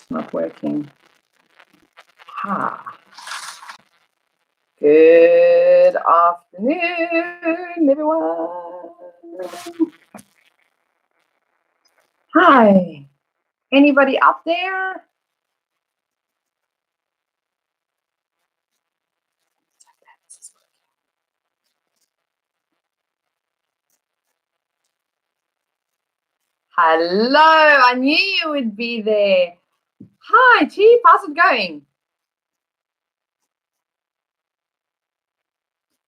Not working. Ha. Good afternoon, everyone. Hi. Anybody out there? Hello, I knew you would be there. Hi, Chief, how's it going?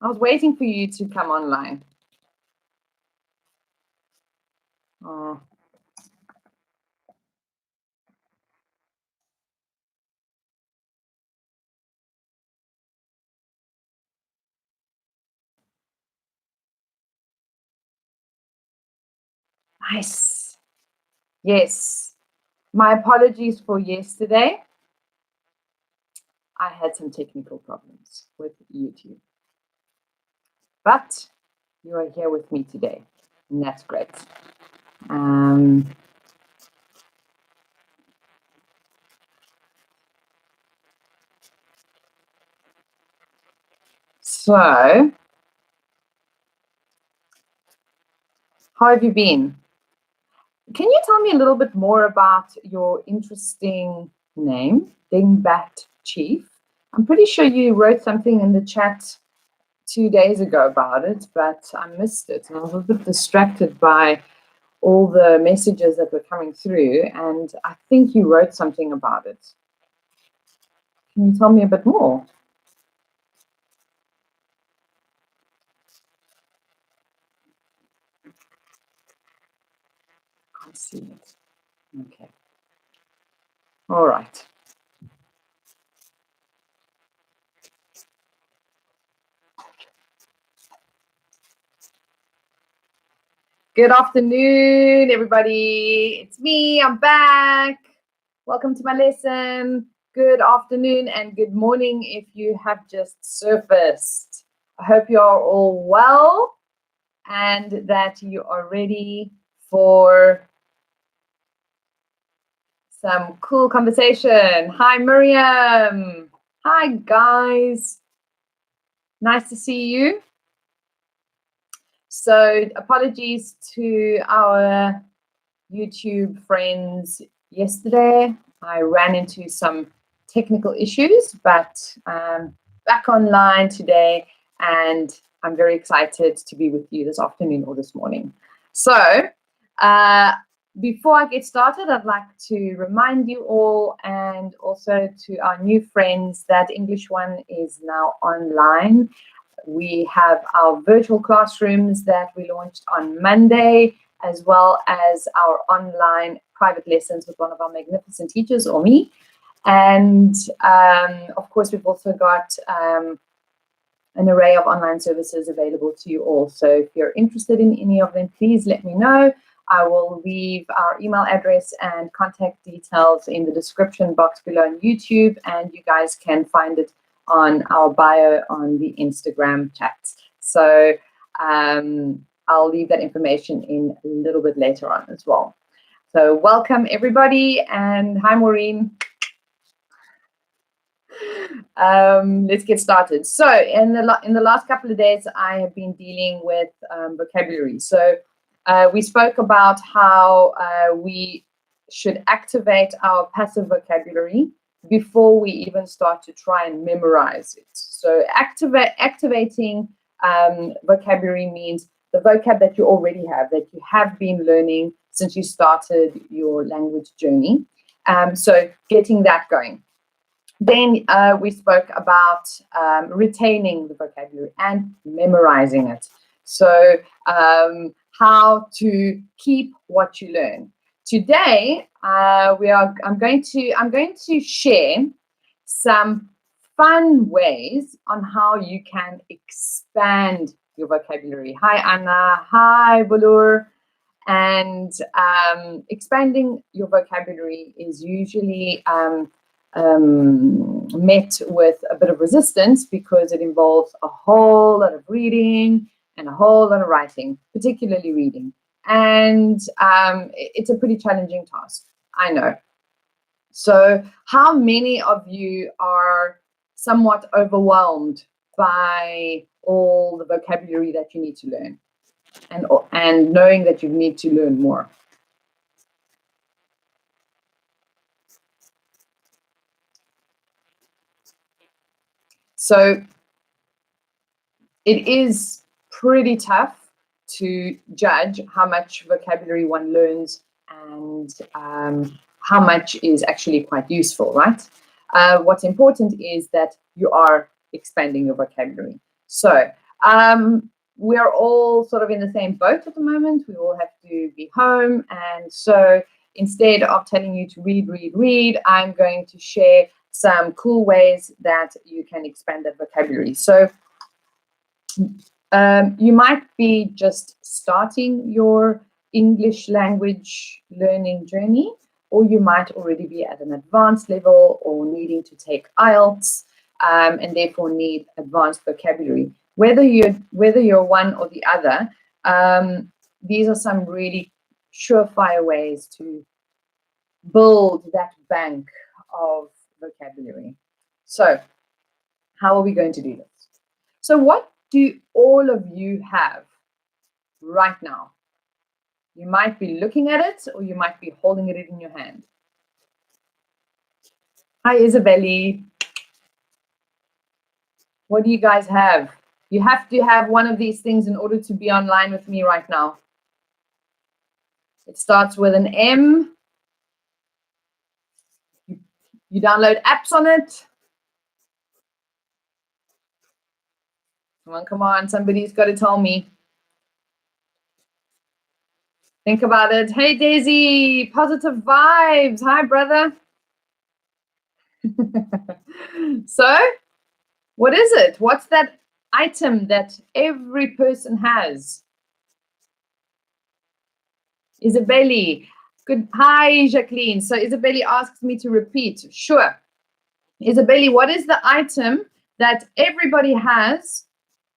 I was waiting for you to come online. Oh. Nice. Yes. My apologies for yesterday. I had some technical problems with YouTube. But you are here with me today, and that's great. So, how have you been? Can you tell me a little bit more about your interesting name, Dingbat Chief? I'm pretty sure you wrote something in the chat 2 days ago about it, but I missed it. And I was a bit distracted by all the messages that were coming through, and I think you wrote something about it. Can you tell me a bit more? I see it. Okay. All right. Good afternoon, everybody. It's me. I'm back. Welcome to my lesson. Good afternoon and good morning if you have just surfaced. I hope you are all well and that you are ready for some cool conversation. Hi, Miriam. Hi, guys. Nice to see you. So, apologies to our YouTube friends yesterday. I ran into some technical issues, but back online today, and I'm very excited to be with you this afternoon or this morning. So, before I get started, I'd like to remind you all and also to our new friends that English One is now online. We have our virtual classrooms that we launched on Monday, as well as our online private lessons with one of our magnificent teachers, or me. And of course, we've also got an array of online services available to you all. So if you're interested in any of them, please let me know. I will leave our email address and contact details in the description box below on YouTube, and you guys can find it on our bio on the Instagram chats. So I'll leave that information in a little bit later on as well. So welcome everybody, and hi Maureen. Let's get started. So in the last couple of days, I have been dealing with vocabulary. So we spoke about how we should activate our passive vocabulary before we even start to try and memorize it. So activating vocabulary means the vocab that you already have, that you have been learning since you started your language journey. So getting that going. Then we spoke about retaining the vocabulary and memorizing it. So how to keep what you learn. Today I'm going to share some fun ways on how you can expand your vocabulary. Hi Anna, hi Bulur. And expanding your vocabulary is usually met with a bit of resistance because it involves a whole lot of reading and a whole lot of writing, particularly reading. And it's a pretty challenging task, I know. So how many of you are somewhat overwhelmed by all the vocabulary that you need to learn, and knowing that you need to learn more? So it is pretty tough to judge how much vocabulary one learns and how much is actually quite useful, right? What's important is that you are expanding your vocabulary. So we are all sort of in the same boat at the moment. We all have to be home. And so instead of telling you to read, I'm going to share some cool ways that you can expand that vocabulary. So you might be just starting your English language learning journey, or you might already be at an advanced level or needing to take IELTS and therefore need advanced vocabulary. Whether you're one or the other, these are some really surefire ways to build that bank of vocabulary. So how are we going to do this? So what do all of you have right now? You might be looking at it, or you might be holding it in your hand. Hi, Isabelle. What do you guys have? You have to have one of these things in order to be online with me right now. It starts with an M. You download apps on it. Come on, somebody's got to tell me. Think about it. Hey, Daisy, positive vibes. Hi, brother. So, what is it? What's that item that every person has? Isabelle. Good. Hi, Jacqueline. So Isabelle asks me to repeat. Sure. Isabelle, what is the item that everybody has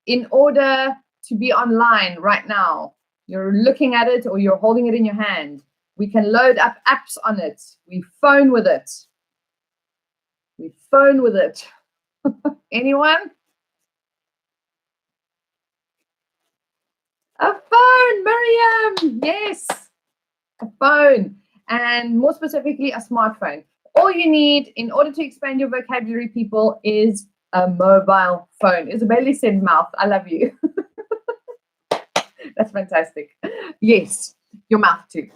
in order to be online right now? You're looking at it or you're holding it in your hand. We can load up apps on it. We phone with it. We phone with it. Anyone? A phone, Miriam. Yes, a phone. And more specifically, a smartphone. All you need in order to expand your vocabulary, people, is a mobile phone. Isabelle said mouth. I love you. That's fantastic. Yes, your mouth too.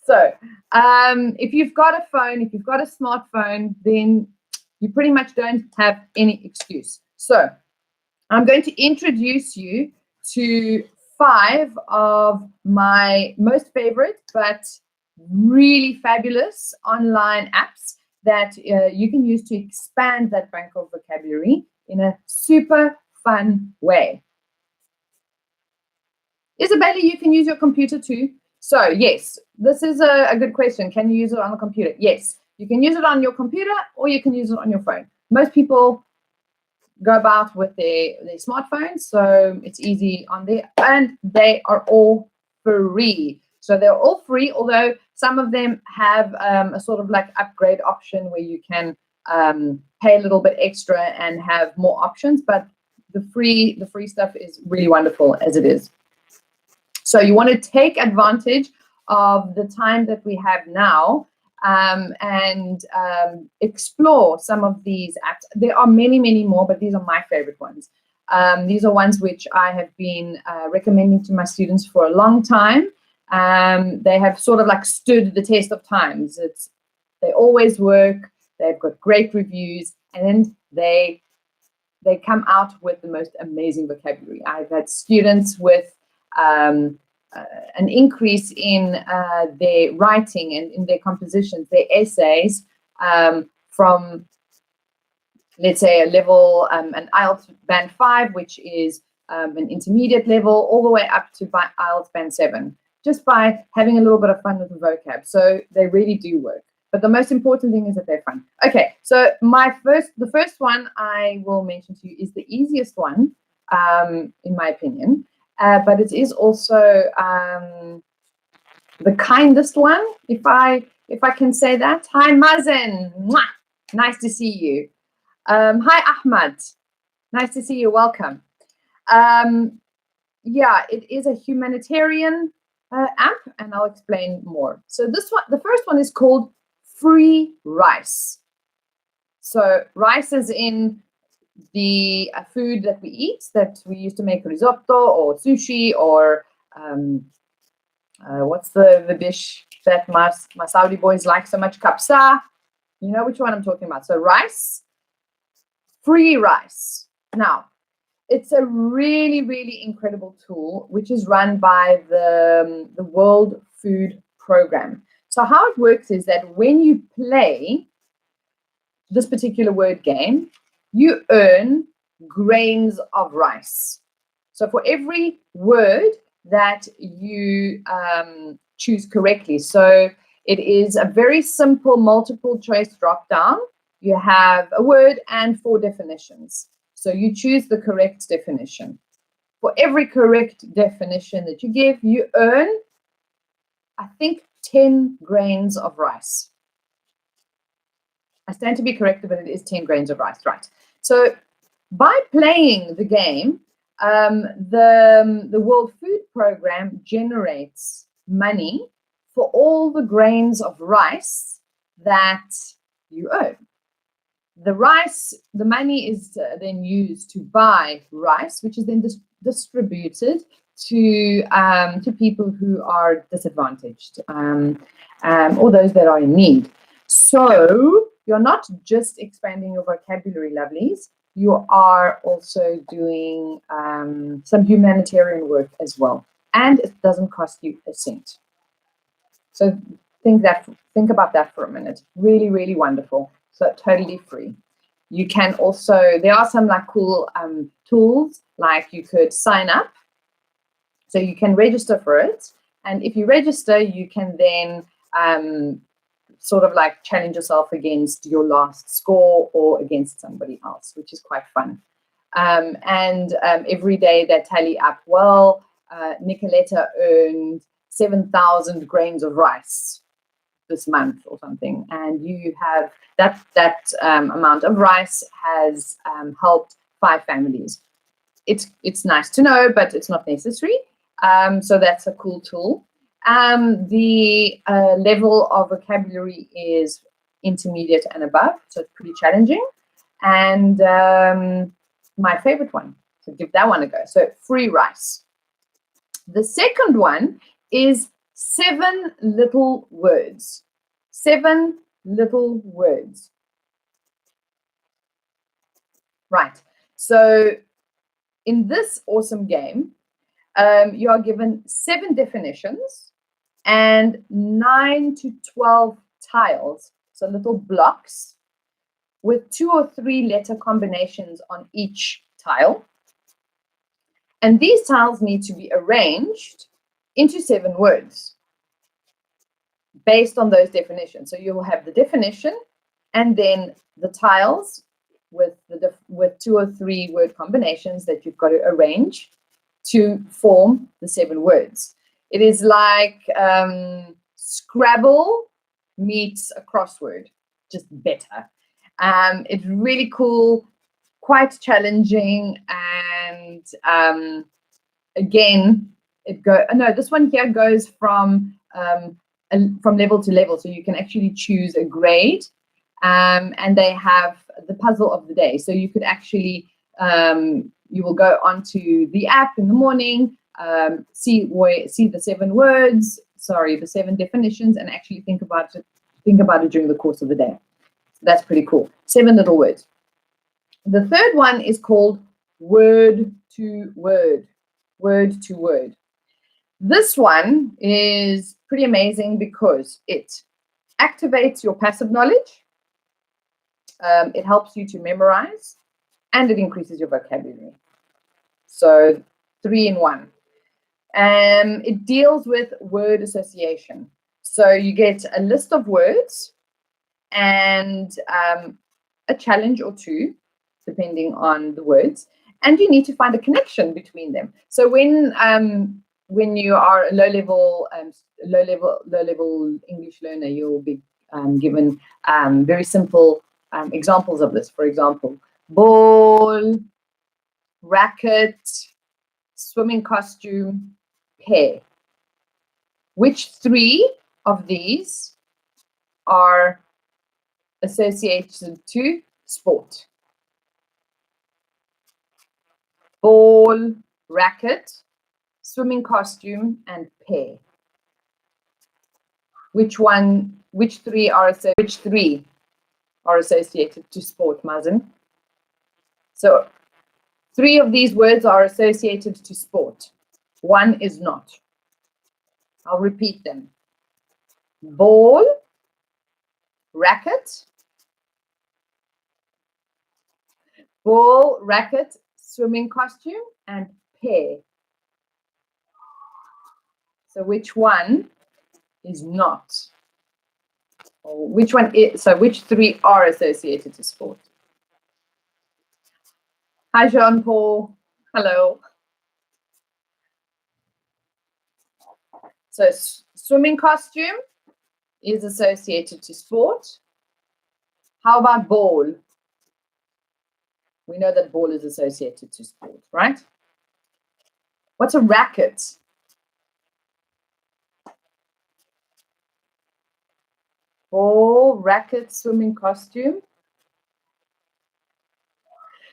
So if you've got a phone, if you've got a smartphone, then you pretty much don't have any excuse. So I'm going to introduce you to 5 of my most favorite but really fabulous online apps that you can use to expand that bank of vocabulary in a super fun way. Isabelle, you can use your computer too. So yes, this is a good question. Can you use it on the computer? Yes, you can use it on your computer or you can use it on your phone. Most people go about with their smartphones, so it's easy on there, and they are all free. So they're all free, although some of them have a sort of like upgrade option where you can pay a little bit extra and have more options, but the free stuff is really wonderful as it is. So you want to take advantage of the time that we have now and explore some of these apps. There are many, many more, but these are my favorite ones. These are ones which I have been recommending to my students for a long time. They have sort of like stood the test of times. They always work. They've got great reviews, and then they come out with the most amazing vocabulary. I've had students with an increase in their writing and in their compositions, their essays, from, let's say, a level, an IELTS band 5, which is an intermediate level, all the way up to IELTS band 7, just by having a little bit of fun with the vocab. So they really do work. But the most important thing is that they're fun. Okay, so the first one I will mention to you is the easiest one, in my opinion. But it is also the kindest one, if I if I can say that. Hi, Mazen. Mwah! Nice to see you. Hi, Ahmad. Nice to see you. Welcome. Yeah, it is a humanitarian app, and I'll explain more. So this one, the first one is called Free Rice. So rice is in the food that we eat, that we used to make risotto or sushi or what's the dish that my Saudi boys like so much? Kapsa. You know which one I'm talking about. So rice, free rice. Now, it's a really, really incredible tool, which is run by the World Food Program. So how it works is that when you play this particular word game, you earn grains of rice. So for every word that you choose correctly, so it is a very simple multiple choice drop down. You have a word and 4 definitions. So you choose the correct definition. For every correct definition that you give, you earn, I think, 10 grains of rice. I stand to be corrected, but it is 10 grains of rice, right? So by playing the game, the World Food Program generates money for all the grains of rice that you earn. The rice, the money is then used to buy rice, which is then distributed to people who are disadvantaged or those that are in need. So you're not just expanding your vocabulary, lovelies. You are also doing some humanitarian work as well, and it doesn't cost you a cent. So think about that for a minute. Really, really wonderful. So totally free. You can also, there are some like cool tools, like you could sign up. So you can register for it. And if you register, you can then sort of like challenge yourself against your last score or against somebody else, which is quite fun. Every day they tally up, well, Nicoletta earned 7,000 grains of rice this month or something, and you have that amount of rice has helped 5 families. It's nice to know, but it's not necessary. So that's a cool tool. The level of vocabulary is intermediate and above, so it's pretty challenging. And my favorite one, so give that one a go. So free rice. The second one is 7 little words. 7 little words. Right. So in this awesome game, you are given 7 definitions and 9 to 12 tiles, so little blocks with 2 or 3 letter combinations on each tile. And these tiles need to be arranged into 7 words based on those definitions. So you will have the definition and then the tiles with 2 or 3 word combinations that you've got to arrange to form the 7 words. It is like Scrabble meets a crossword, just better. It's really cool, quite challenging, and again, this one here goes from level to level, so you can actually choose a grade, and they have the puzzle of the day. So you could actually you will go onto the app in the morning, see the 7 words, the 7 definitions, and actually think about it during the course of the day. That's pretty cool. 7 little words. The third one is called word to word. Word to word. This one is pretty amazing because it activates your passive knowledge. It helps you to memorize, and it increases your vocabulary. So 3 in 1. It deals with word association. So you get a list of words and a challenge or 2, depending on the words, and you need to find a connection between them. So when when you are a low level English learner, you'll be given very simple examples of this. For example, ball, racket, swimming costume, pair. Which three of these are associated to sport? Ball, racket, swimming costume, and pair. Which three are associated to sport, Mazen? So 3 of these words are associated to sport. 1 is not. I'll repeat them. Ball, racket, swimming costume, and pair. So which one is not? Or which one is? So which 3 are associated to sport? Hi, Jean-Paul. Hello. So swimming costume is associated to sport. How about ball? We know that ball is associated to sport, right? What's a racket? Ball, racket, swimming costume.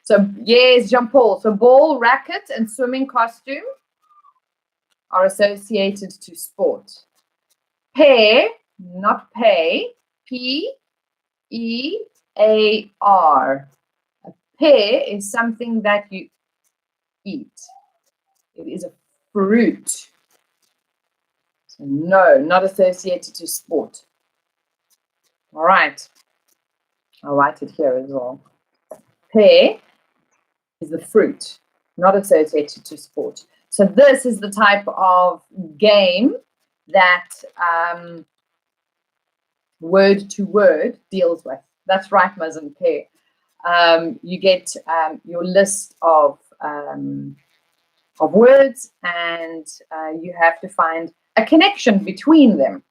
So yes, Jean-Paul. So ball, racket, and swimming costume are associated to sport. Pair, not pay. P-E-A-R. A pear is something that you eat. It is a fruit. So no, not associated to sport. All right. I'll write it here as well. Pear is the fruit, not associated to sport. So this is the type of game that word to word deals with. That's right, Mazen, pear. You get your list of words, and you have to find a connection between them.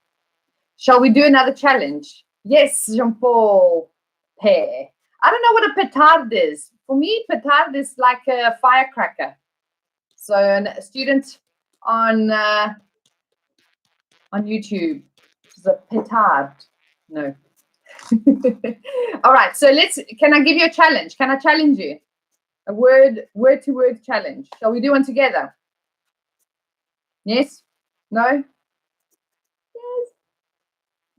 Shall we do another challenge? Yes, Jean-Paul. Pear. I don't know what a petard is. For me, petard is like a firecracker. So a student on YouTube is a petard. No. All right. So can I give you a challenge? Can I challenge you? A word to word challenge. Shall we do one together? Yes? No? Yes.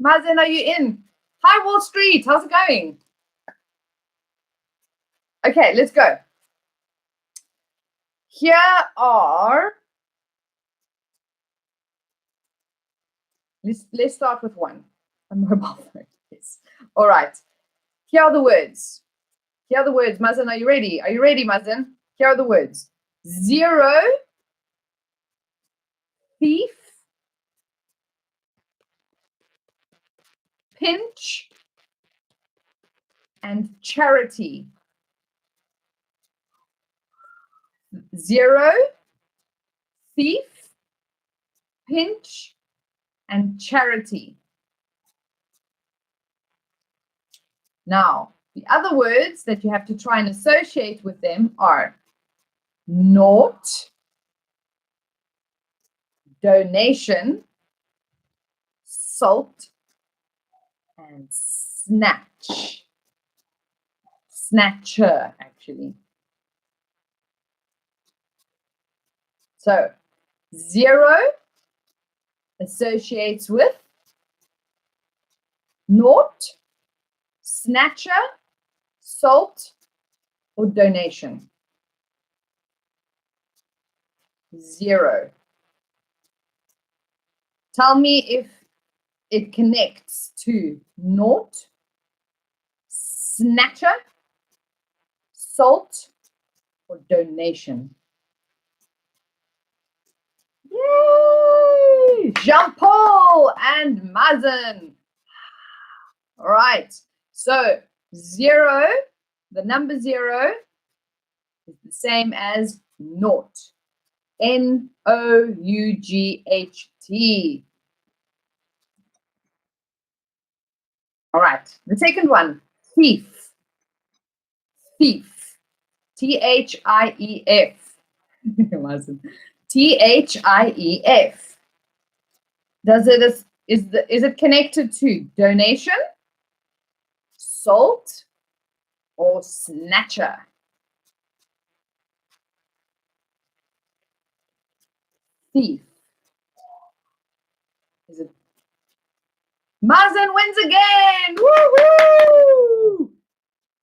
Mazen, are you in? Hi, Wall Street. How's it going? Okay, let's go. Here are, let's start with one. A mobile phone. Yes. All right. Here are the words. Here are the words. Mazen, are you ready? Are you ready, Mazen? Here are the words. 0, thief, pinch, and charity. 0, thief, pinch, and charity. Now, the other words that you have to try and associate with them are naught, donation, salt, and snatch. Snatcher, actually. So 0 associates with naught, snatcher, salt, or donation. 0. Tell me if it connects to naught, snatcher, salt, or donation. Yay! Jean-Paul and Mazen. All right. So 0, the number 0 is the same as naught. N-O-U-G-H-T. All right, the second one, thief. Thief. T-H-I-E-F. T-H-I-E-F. Is it connected to donation, salt, or snatcher? Thief. Is it? Mazen wins again! Woohoo!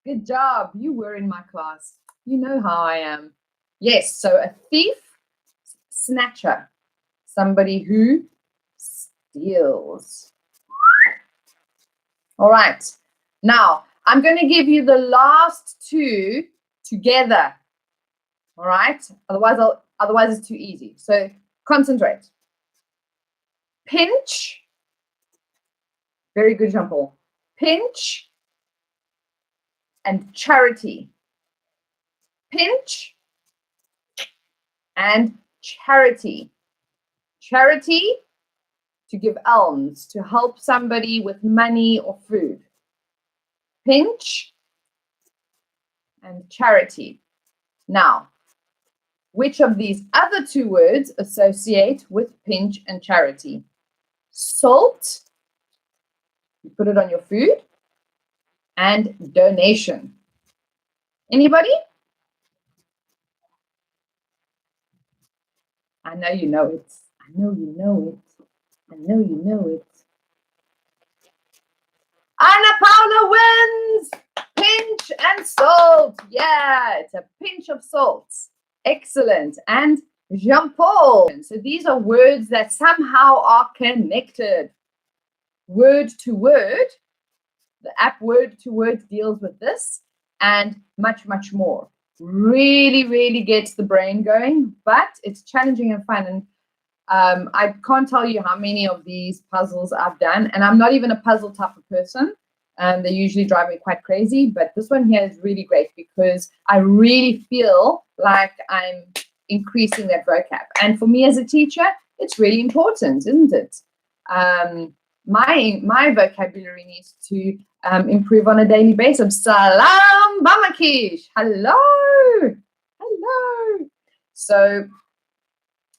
Good job. You were in my class. You know how I am. Yes, so a thief, snatcher, somebody who steals. All right. Now, I'm going to give you the last two together. All right? Otherwise it's too easy. So concentrate. Pinch. Very good, Jean-Paul. Pinch and charity. Pinch and charity. Charity, to give alms, to help somebody with money or food. Pinch and charity. Now, which of these other two words associate with pinch and charity? Salt, you put it on your food, and donation. Anybody? I know you know it. I know you know it. I know you know it. Ana Paula wins! Pinch and salt. Yeah, it's a pinch of salt. Excellent. And Jean-Paul. So these are words that somehow are connected. Word to word. The app Word to Word deals with this and much, much more. Really, really gets the brain going, but it's challenging and fun. And I can't tell you how many of these puzzles I've done. And I'm not even a puzzle type of person. They usually drive me quite crazy. But this one here is really great because I really feel like I'm increasing that vocab. And for me as a teacher, it's really important, isn't it? My vocabulary needs to improve on a daily basis. Salam Bamakish. Hello. Hello. So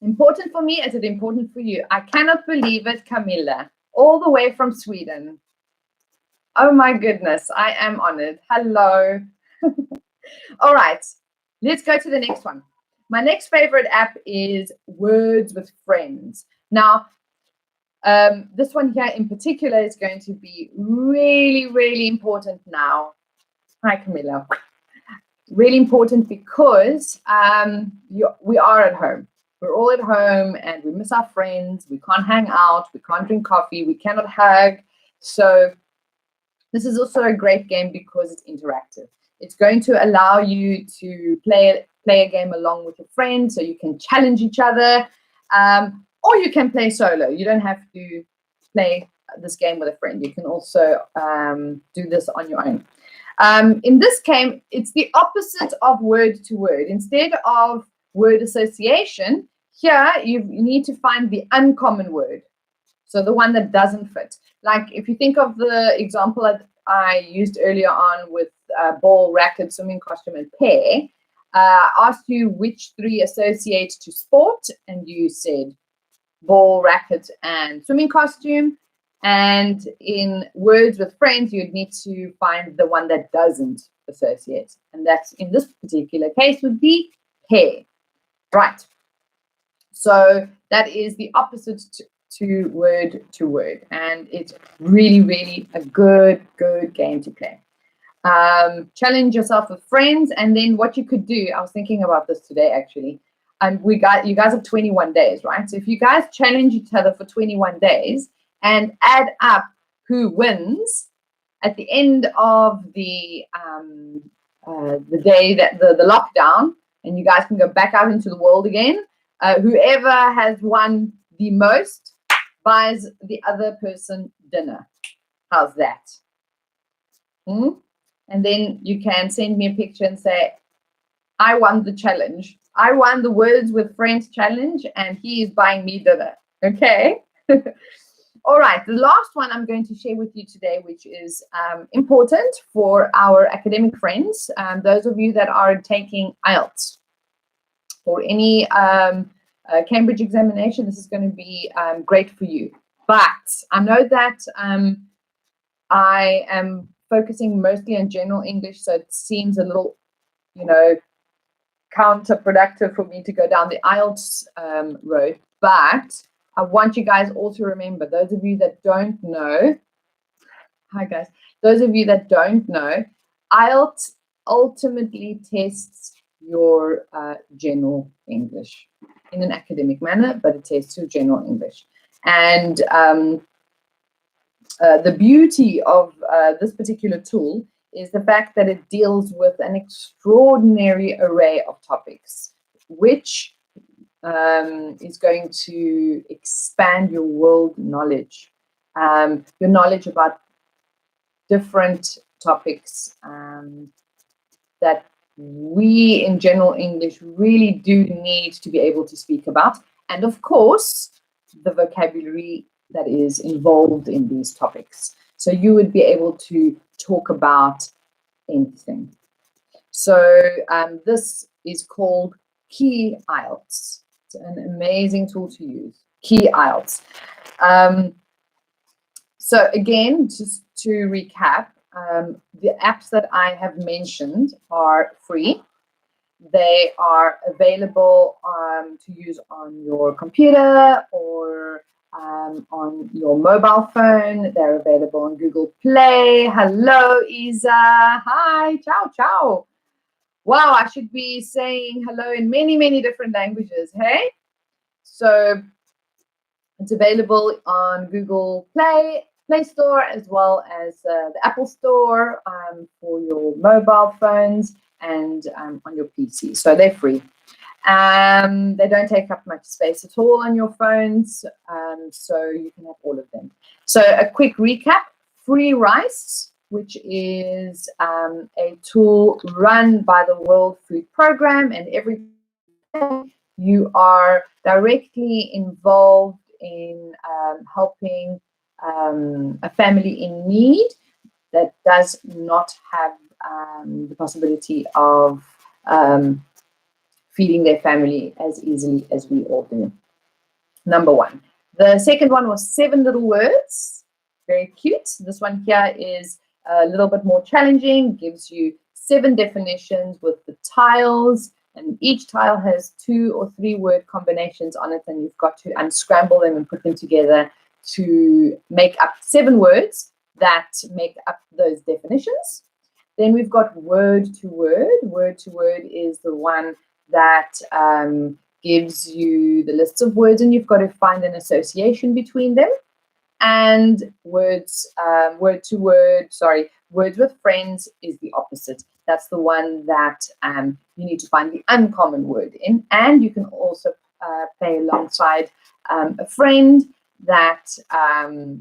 important for me. Is it important for you? I cannot believe it, Camilla. All the way from Sweden. Oh my goodness. I am honored. Hello. All right. Let's go to the next one. My next favorite app is Words with Friends. Now, this one here in particular is going to be really, really important now. Hi, Camilla. Really important because we are at home. We're all at home and we miss our friends. We can't hang out. We can't drink coffee. We cannot hug. So this is also a great game because it's interactive. It's going to allow you to play a game along with your friends so you can challenge each other. Or you can play solo. You don't have to play this game with a friend. You can also do this on your own. In this game, it's the opposite of word to word. Instead of word association, here you need to find the uncommon word. So the one that doesn't fit. Like if you think of the example that I used earlier on with ball, racket, swimming costume, and pair, I asked you which three associate to sport, and you said ball, racket, and swimming costume. And in Words with Friends, you'd need to find the one that doesn't associate. And that's, in this particular case, would be pair. Right. So that is the opposite to word. And it's really, really a good game to play. Challenge yourself with friends. And then what you could do, I was thinking about this today, actually. And you guys have 21 days, right? So if you guys challenge each other for 21 days and add up who wins at the end of the day that the lockdown, and you guys can go back out into the world again, whoever has won the most buys the other person dinner. How's that? And then you can send me a picture and say, I won the challenge. I won the Words with Friends challenge, and he is buying me dinner. Okay. All right. The last one I'm going to share with you today, which is important for our academic friends, those of you that are taking IELTS or any Cambridge examination. This is going to be great for you. But I know that I am focusing mostly on general English, so it seems a little, counterproductive for me to go down the IELTS road. But I want you guys all to remember, those of you that don't know, hi guys, those of you that don't know, IELTS ultimately tests your general English in an academic manner, but it tests your general English. And the beauty of this particular tool is the fact that it deals with an extraordinary array of topics, which is going to expand your world knowledge, your knowledge about different topics that we in general English really do need to be able to speak about. And of course, the vocabulary that is involved in these topics. So you would be able to talk about anything. So this is called Key IELTS. It's an amazing tool to use, Key IELTS. So again, just to recap, the apps that I have mentioned are free. They are available to use on your computer or on your mobile phone. They're available on Google Play. Hello, Isa. Hi, ciao, ciao. Wow, I should be saying hello in many, many different languages, hey? So it's available on Google Play Store, as well as the Apple Store for your mobile phones and on your PC. So they're free. They don't take up much space at all on your phones, so you can have all of them. So a quick recap: FreeRICE, which is a tool run by the World Food Programme, and every time you are directly involved in helping a family in need that does not have the possibility of feeding their family as easily as we all do. Number one. The second one was 7 Little Words. Very cute. This one here is a little bit more challenging, gives you 7 definitions with the tiles, and each tile has 2 or 3 word combinations on it, and you've got to unscramble them and put them together to make up 7 words that make up those definitions. Then we've got Word to Word. Word to Word is the one that gives you the lists of words, and you've got to find an association between them. And Words with Friends is the opposite. That's the one that you need to find the uncommon word in, and you can also play alongside a friend that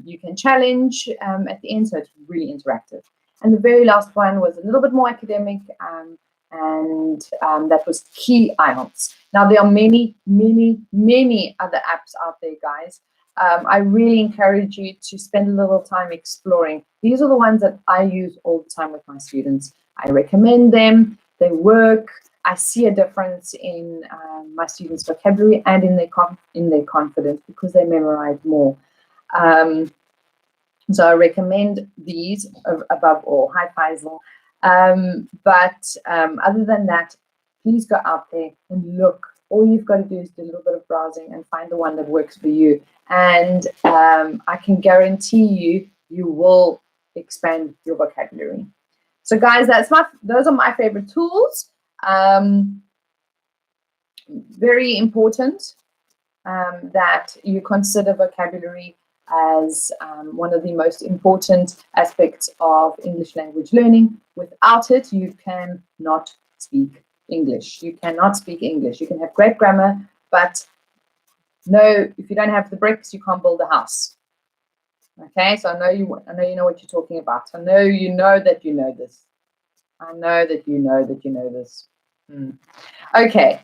you can challenge at the end, so it's really interactive. And the very last one was a little bit more academic, and that was Key IELTS. Now, there are many, many, many other apps out there, guys. I really encourage you to spend a little time exploring. These are the ones that I use all the time with my students. I recommend them. They work. I see a difference in my students' vocabulary and in their confidence because they memorize more. So I recommend these above all. Hi, Faisal. But other than that, please go out there and look. All you've got to do is do a little bit of browsing and find the one that works for you. And I can guarantee you, you will expand your vocabulary. So guys, those are my favorite tools. Very important that you consider vocabulary as one of the most important aspects of English language learning. Without it, you cannot speak English. You cannot speak English. You can have great grammar, but no, if you don't have the bricks, you can't build a house. Okay, so I know you know what you're talking about. I know you know that you know this. I know that you know that you know this. Okay.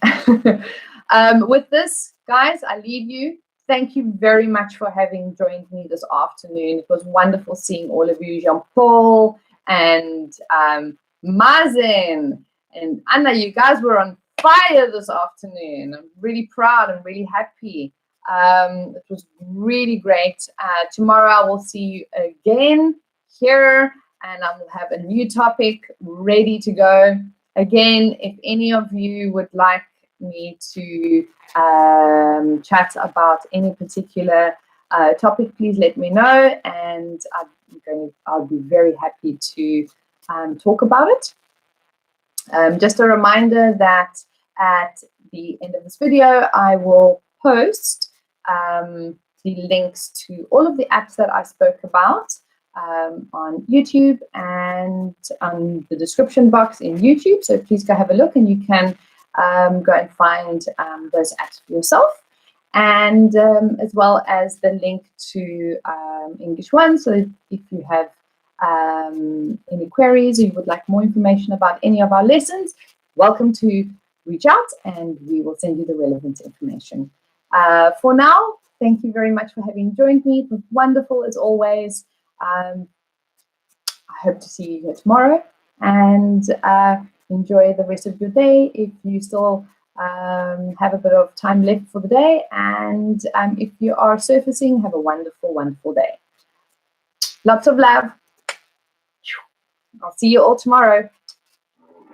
With this, guys, I leave you. Thank you very much for having joined me this afternoon. It was wonderful seeing all of you, Jean-Paul and Mazen and Anna. You guys were on fire this afternoon. I'm really proud and really happy. It was really great. Tomorrow I will see you again here, and I will have a new topic ready to go. Again, if any of you would like me to chat about any particular topic, please let me know, and I'll be very happy to talk about it. Just a reminder that at the end of this video, I will post the links to all of the apps that I spoke about on YouTube and on the description box in YouTube. So please go have a look, and you can go and find those apps for yourself, and as well as the link to English One. So if you have any queries or you would like more information about any of our lessons, welcome to reach out and we will send you the relevant information. For now, thank you very much for having joined me. It was wonderful as always. I hope to see you here tomorrow, and enjoy the rest of your day if you still have a bit of time left for the day, and if you are surfacing, have a wonderful, wonderful day. Lots of love. I'll see you all tomorrow.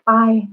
Bye.